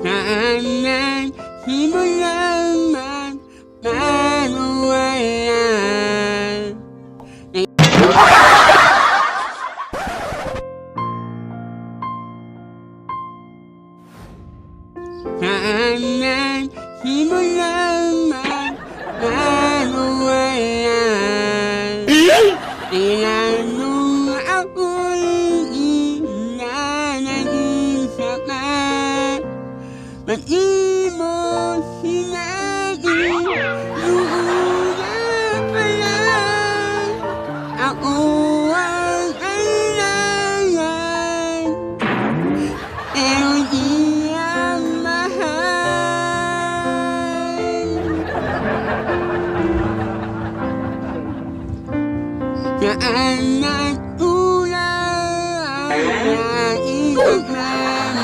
Kanan, simulan man, manuwayan. Kanan, simulan man, manuwayan. Ilan nung ako'y inanag-isip na mag-imo sinabi nung una pa lang ako ang kailangan pero di ang mahal. Saan nagkulang ang isip naman?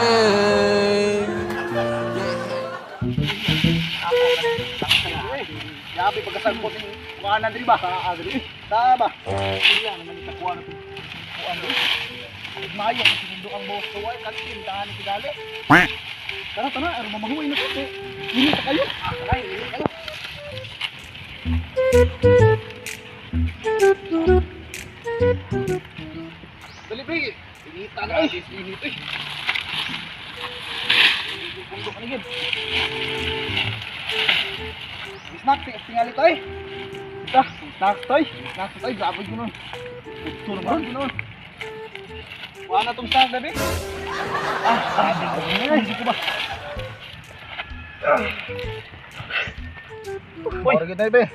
Grabe pagkasagpot ng kuhaan na diri ba? Adri. Tama. Iya naman itakuha na kuhaan diri. Mayo ang sinundo ang boss ko ay kantin tahan ni dali. Tara tara, ano mamahuwi na ko. Ini ta kayo. Ay, ini kayo. Dali bigi. Inita na ay. Init ay. Bundok na gid. Snack, tingali tayo. Ito, snack tayo. Snack tayo, grabe ko nun. Ito naman, gano'n. Kuha na itong snack, Dabi. Grabe ko. Hindi ko ba? Uy, origin tayo, Be.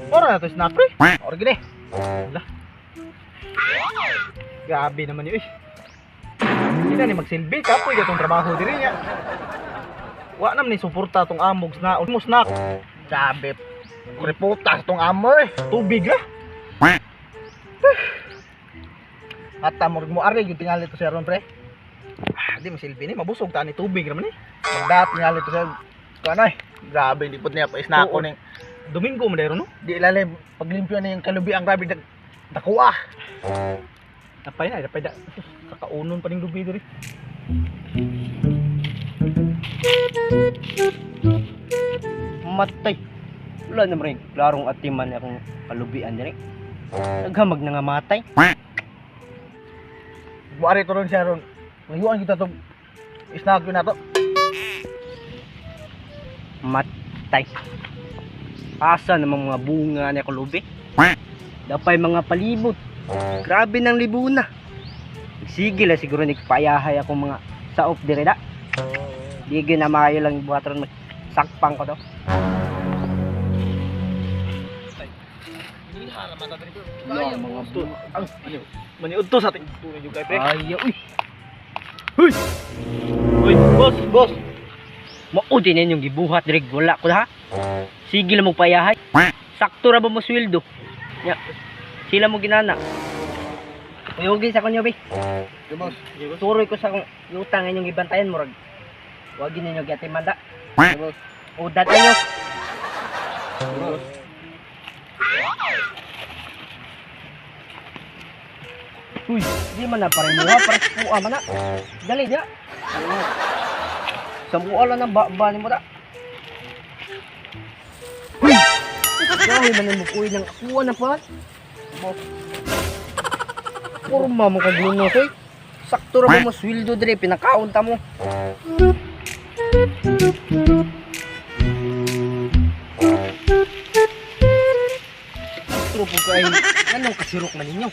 Ora na ito snack, pre. Origin eh. Wala. Grabe naman yun, eh. Hindi na ni magsilbi. Kapoy itong trabaho diri niya. Wa naman ni suporta itong amog na. Ulmo snack. Sabi, reputas tong amoy, tubig ah. At tamog mo ari yung tingali to sa ron pre. Di masilbi ni mabusog ta ni tubig raman ni. Magdat tingali to sa kanay. Grabe hindi pud niya pa isna ako ning Domingo man dayro no. Di ilalim paglimpyo na yung kalubi ang grabe dakuha. Napay na da kakaunon pa ning lubi diri. Matay. Wala naman rin. Klarong atiman akong kalubian din eh. Naghamag na nga matay. Buwari ito ron siya ron. Ngayon kita ito. Isnag yun na ito. Matay. Asa namang mga bunga niya kalubi. Dapay mga palibot. Grabe ng libuna. Sige lang siguro nagpayahay akong mga saop dire da. Di ginamayo lang buhat ron sakpang ko to. Kaya mga to. Ang ano? Maniud to sa ating tunay yung kay pre. Ay, uy. Huy. Uy, boss. Maudi na yung gibuhat direk wala ko ha. Sige lang mo payahay. Sakto ra ba mo sweldo? Ya. Sila mo ginana. Uyogin sa kanyo, be. Boss. Turoy ko sa utang inyong ibantayan mo rag. Wagin ninyo gyatiman da. Boss. Udat ninyo. Boss. Uy, di man na pareho ha, pares po man na. Dali niya. Sa buala ng bani mo da. Uy. Dahil man mo kuy ng kuha na pa. Porma mo kagluno koy. Sakto ra mo sweldo dire pinakaon ta mo. Sakto po kay anong kasirok man ninyo.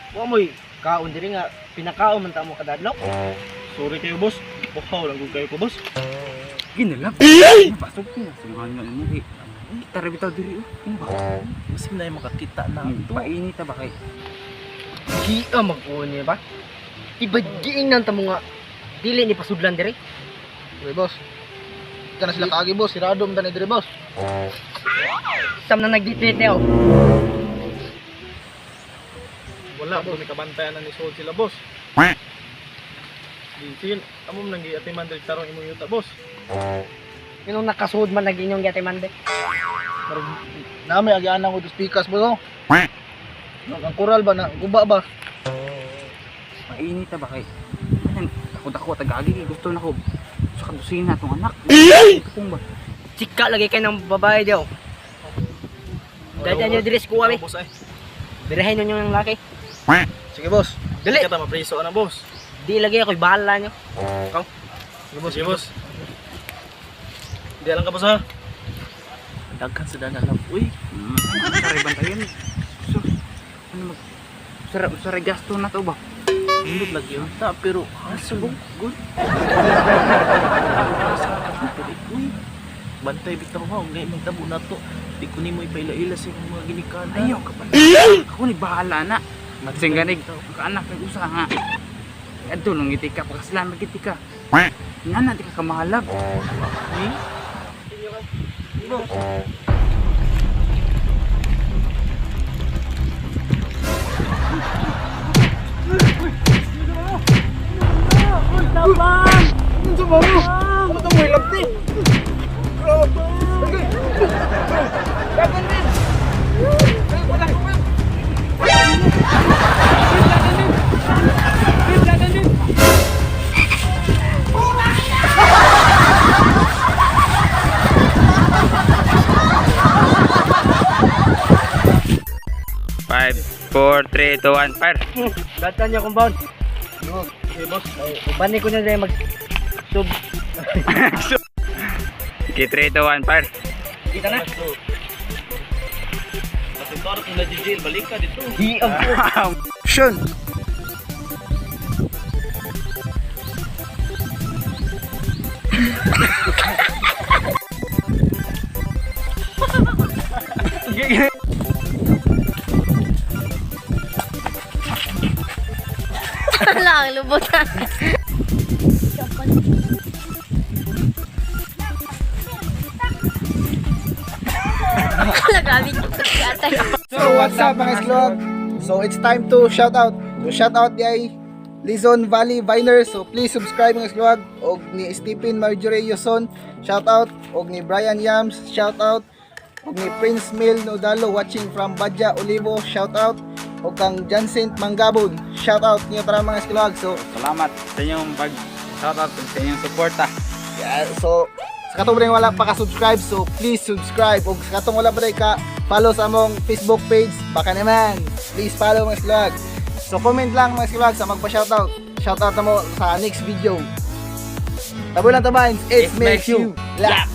Wa mo'y kaon diri nga pinakaon man ta mo kadadlaw. Sorry kayo boss. Bukaw lang gud kayo ko boss. Ginalap. Pasok ko. Suluhan nga mo eh. Tara bitaw diri oh. Kasi na yung makakita na ito. Painit ta ba kay? Gia mag-uwan ba? Ibadgiing nang tamo nga dili ni pasudlan diri. Uy boss. Ika na sila kaagi boss. Sirado man tani diri boss. Sam na nagditete oh. Wala boss. May kabantayan na ni Soul sila boss. Disin. Amo man nang giatiman diri tarong imong yuta boss. Inong nakasuod man lagi inyong yatiman be. Pero nami agianan ko dos pikas boss. Ang kural ba na guba ba? Painit ta ba kay? Ako dako tagagi gusto na ko Sa katusina itong anak. Kapong ba? Chika lagi kayo ng babae daw. Dahil nyo diris kuha mi. Boss ay. Birahin nyo yung laki. Sige boss. Dali. Kita mapriso na boss. Di lagi ako'y bahala nyo. Sige boss. Sige boss. Di lang ka boss ha. Daghan sa dana lang. Uy. Sari bantayan. So, ano mag... Sari gasto na to ba? Hindi lagi yun. Ta, pero asulong. Good. Uy. Bantay bitaw ha. Ngay magtabo na to. Di ko ni mo ipaila-ila sa mga ginikanan. Ayaw ka pa. Ako ni bahala na. Matsing ganig. Kaanak ng usa nga. Ato nung ngiti ka. Pakasalamat ngiti ka. Nga na, di ka kamahalag. Five, 4, 3, 2, 1, fire! Datan nyo compound. Okay boss. Bani ko na rin mag... Sub. Okay, 3, 2, 1, fire! Kita na. Kasi toro kung na-jail, balik ka dito. Hiam ko. Action! Wala ang lubot na. Nagamit ko si atay. So what's up mga Sklog? So it's time to shout out. So shout out di Lizon Valley Viners. So please subscribe mga Sklog. Og ni Stephen Marjorie Yoson, shout out. Og ni Brian Yams, shout out. Og ni Prince Mil Nodalo watching from Badja Olivo, shout out. Og kang Jancent Manggabon, shout out niyo tara mga Sklog. So Salamat sa inyong pag-shoutout sa inyong suporta. yeah, so sa katong rin wala pa ka-subscribe, so please subscribe. Og sa katong wala pa rin ka follow sa among Facebook page, baka naman please follow mga Sklog. So comment lang mga Sklog sa magpa-shoutout. Shoutout na mo sa next video. Tabo lang tabahin, it makes you laugh.